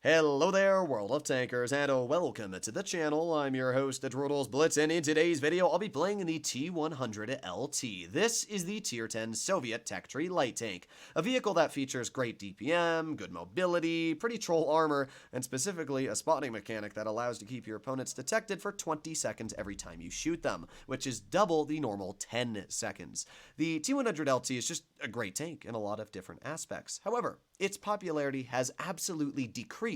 Hello there, World of Tankers, and welcome to the channel. I'm your host, Droodles Blitz, and in today's video, I'll be playing the T-100LT. This is the Tier 10 Soviet Tech Tree Light Tank, a vehicle that features great DPM, good mobility, pretty troll armor, and specifically a spotting mechanic that allows to keep your opponents detected for 20 seconds every time you shoot them, which is double the normal 10 seconds. The T-100LT is just a great tank in a lot of different aspects. However, its popularity has absolutely decreased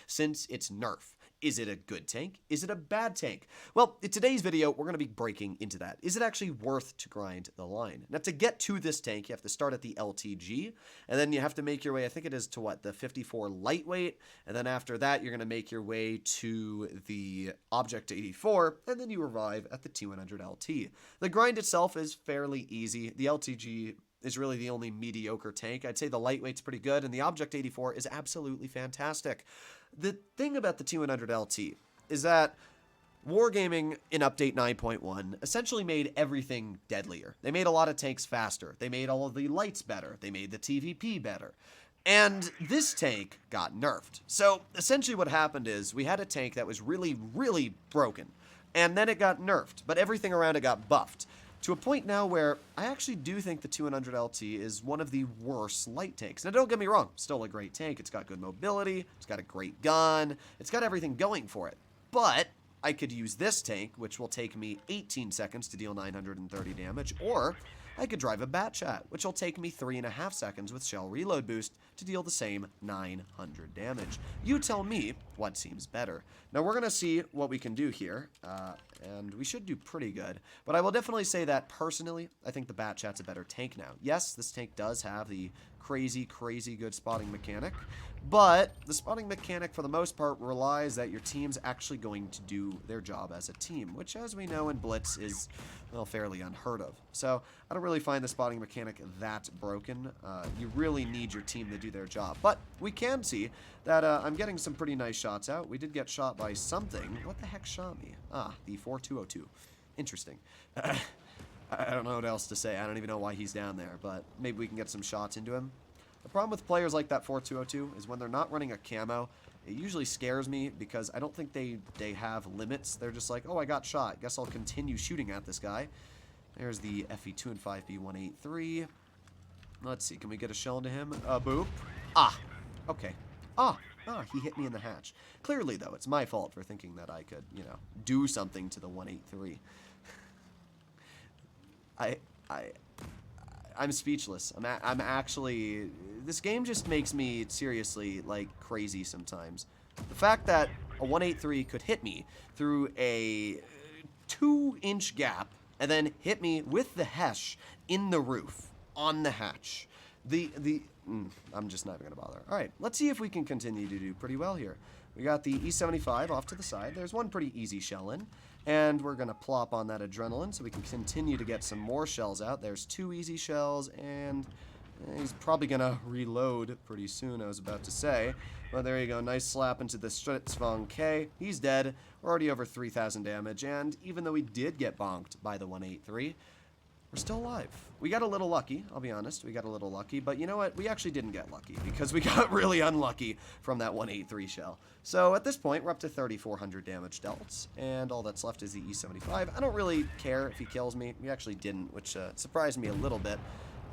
since its nerf. Is it a good tank? Is it a bad tank? Well, in today's video, we're going to be breaking into that. Is it actually worth to grind the line? Now, to get to this tank, you have to start at the LTG, and then you have to make your way, I think it is to what, the 54 lightweight, and then after that, you're going to make your way to the Object 84, and then you arrive at the T100LT. The grind itself is fairly easy. The LTG is really the only mediocre tank. I'd say the lightweight's pretty good, and the Object 84 is absolutely fantastic. The thing about the T100LT is that Wargaming in Update 9.1 essentially made everything deadlier. They made a lot of tanks faster. They made all of the lights better. They made the TVP better. And this tank got nerfed. So essentially what happened is we had a tank that was really, really broken, and then it got nerfed, but everything around it got buffed. To a point now where I actually do think the T100LT is one of the worst light tanks. Now, don't get me wrong, still a great tank. It's got good mobility, it's got a great gun, it's got everything going for it. But I could use this tank, which will take me 18 seconds to deal 930 damage, or I could drive a Batchat, which will take me 3.5 seconds with shell reload boost to deal the same 900 damage. You tell me what seems better. Now we're going to see what we can do here, and we should do pretty good. But I will definitely say that personally, I think the Batchat's a better tank now. Yes, this tank does have the crazy good spotting mechanic, but the spotting mechanic for the most part relies that your team's actually going to do their job as a team, which as we know in Blitz is, well, fairly unheard of. So I don't really find the spotting mechanic that broken. You really need your team to do their job, but we can see that I'm getting some pretty nice shots out. We did get shot by something. What the heck shot me? Ah, the 4202. Interesting. I don't know what else to say. I don't even know why he's down there, but maybe we can get some shots into him. The problem with players like that 4202 is when they're not running a camo, it usually scares me because I don't think they have limits. They're just like, oh, I got shot. Guess I'll continue shooting at this guy. There's the FE2 and 5B183. Let's see. Can we get a shell into him? Boop. Ah. Okay. He hit me in the hatch. Clearly, though, it's my fault for thinking that I could, do something to the 183. I'm speechless. I'm actually, this game just makes me seriously like crazy sometimes. The fact that a 183 could hit me through a 2-inch gap and then hit me with the Hesh in the roof on the hatch. I'm just not even gonna bother. All right, let's see if we can continue to do pretty well here. We got the E75 off to the side. There's one pretty easy shell in. And we're going to plop on that adrenaline so we can continue to get some more shells out. There's 2 easy shells, and he's probably going to reload pretty soon, I was about to say. But there you go. Nice slap into the Stritzvong K. He's dead. We're already over 3,000 damage. And even though we did get bonked by the 183, we're still alive. We got a little lucky, I'll be honest. We got a little lucky, but you know what? We actually didn't get lucky because we got really unlucky from that 183 shell. So at this point, we're up to 3,400 damage dealt, and all that's left is the E75. I don't really care if he kills me. We actually didn't, which surprised me a little bit.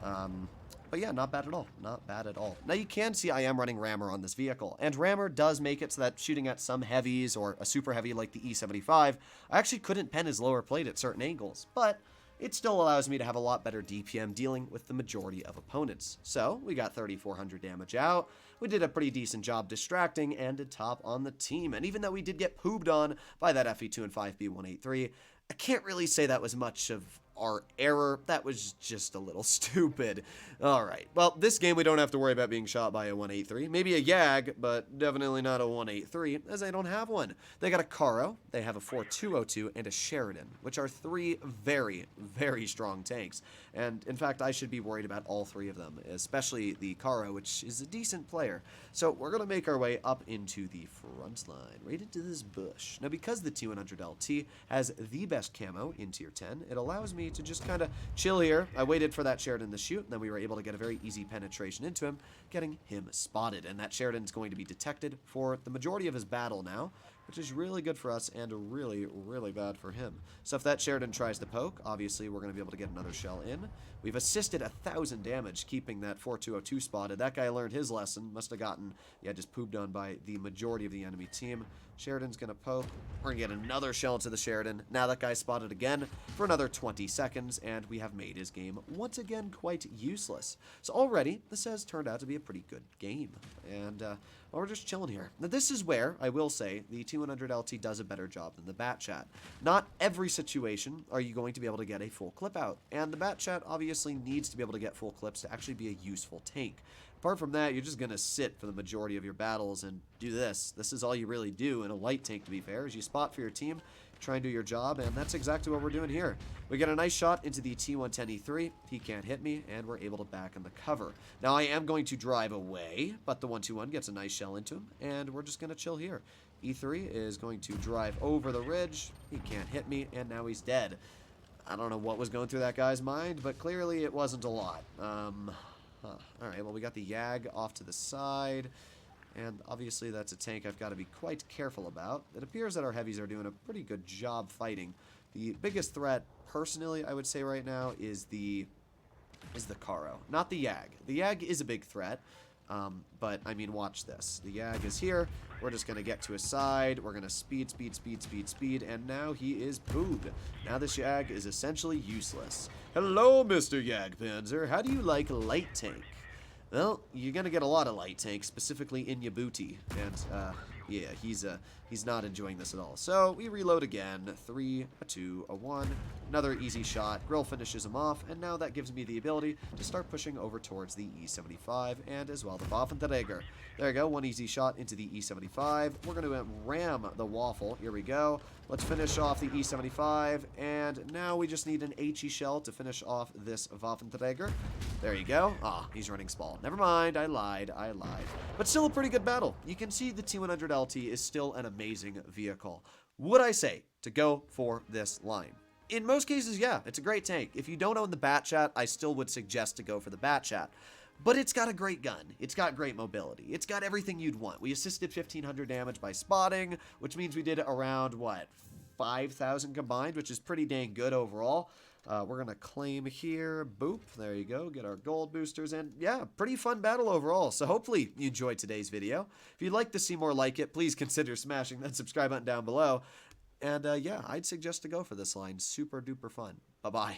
But yeah, not bad at all. Not bad at all. Now you can see I am running rammer on this vehicle, and rammer does make it so that shooting at some heavies or a super heavy like the E75, I actually couldn't pen his lower plate at certain angles, but it still allows me to have a lot better DPM dealing with the majority of opponents. So, we got 3,400 damage out. We did a pretty decent job distracting and did top on the team. And even though we did get pooped on by that FE2 and 5B183, I can't really say that was much of our error. That was just a little stupid. Alright, well, this game we don't have to worry about being shot by a 183. Maybe a Yag, but definitely not a 183, as I don't have one. They got a Caro, they have a 4202, and a Sheridan, which are 3 very, very strong tanks. And, in fact, I should be worried about all 3 of them, especially the Caro, which is a decent player. So, we're going to make our way up into the front line, right into this bush. Now, because the T100LT has the best camo in Tier 10, it allows me to just kind of chill here. I waited for that Sheridan to shoot, and then we were able to get a very easy penetration into him, getting him spotted. And that Sheridan's going to be detected for the majority of his battle now, which is really good for us and really, really bad for him. So if that Sheridan tries to poke, obviously we're going to be able to get another shell in. We've assisted 1,000 damage keeping that 4202 spotted. That guy learned his lesson. Must have gotten, yeah, just pooped on by the majority of the enemy team. Sheridan's going to poke. We're going to get another shell into the Sheridan. Now that guy's spotted again for another 20 seconds, and we have made his game once again quite useless. So already, this has turned out to be a pretty good game. And well, we're just chilling here. Now this is where, I will say, the T100LT does a better job than the Bat Chat. Not every situation are you going to be able to get a full clip out. And the Bat Chat obviously needs to be able to get full clips to actually be a useful tank. Apart from that, you're just going to sit for the majority of your battles and do this. This is all you really do in a light tank, to be fair, is you spot for your team, try and do your job, and that's exactly what we're doing here. We get a nice shot into the T110E3. He can't hit me, and we're able to back in the cover. Now, I am going to drive away, but the 121 gets a nice shell into him, and we're just going to chill here. E3 is going to drive over the ridge. He can't hit me, and now he's dead. I don't know what was going through that guy's mind, but clearly it wasn't a lot. Alright, well, we got the Yag off to the side, and obviously that's a tank I've got to be quite careful about. It appears that our heavies are doing a pretty good job fighting. The biggest threat, personally, I would say right now, is the Karo, not the Yag. The Yag is a big threat, but, I mean, watch this. The Yag is here. We're just going to get to his side. We're going to speed, and now he is booed. Now this Yag is essentially useless. Hello, Mr. Yagpanzer. How do you like light tank? Well, you're going to get a lot of light tank, specifically in your booty. And, yeah, he's not enjoying this at all. So, we reload again. 3, a 2, a 1. Another easy shot. Grill finishes him off, and now that gives me the ability to start pushing over towards the E75 and as well the Waffenträger. There you go, one easy shot into the E75. We're going to ram the Waffle. Here we go. Let's finish off the E75, and now we just need an HE shell to finish off this Waffenträger. There you go. Ah, he's running small. Never mind, I lied. But still a pretty good battle. You can see the T100LT is still an amazing vehicle. Would I say to go for this line? In most cases, yeah, it's a great tank. If you don't own the Bat Chat, I still would suggest to go for the Bat Chat. But it's got a great gun. It's got great mobility. It's got everything you'd want. We assisted 1,500 damage by spotting, which means we did around, what, 5,000 combined, which is pretty dang good overall. We're going to claim here. Boop. There you go. Get our gold boosters. And yeah, pretty fun battle overall. So hopefully you enjoyed today's video. If you'd like to see more like it, please consider smashing that subscribe button down below. And yeah, I'd suggest to go for this line. Super duper fun. Bye-bye.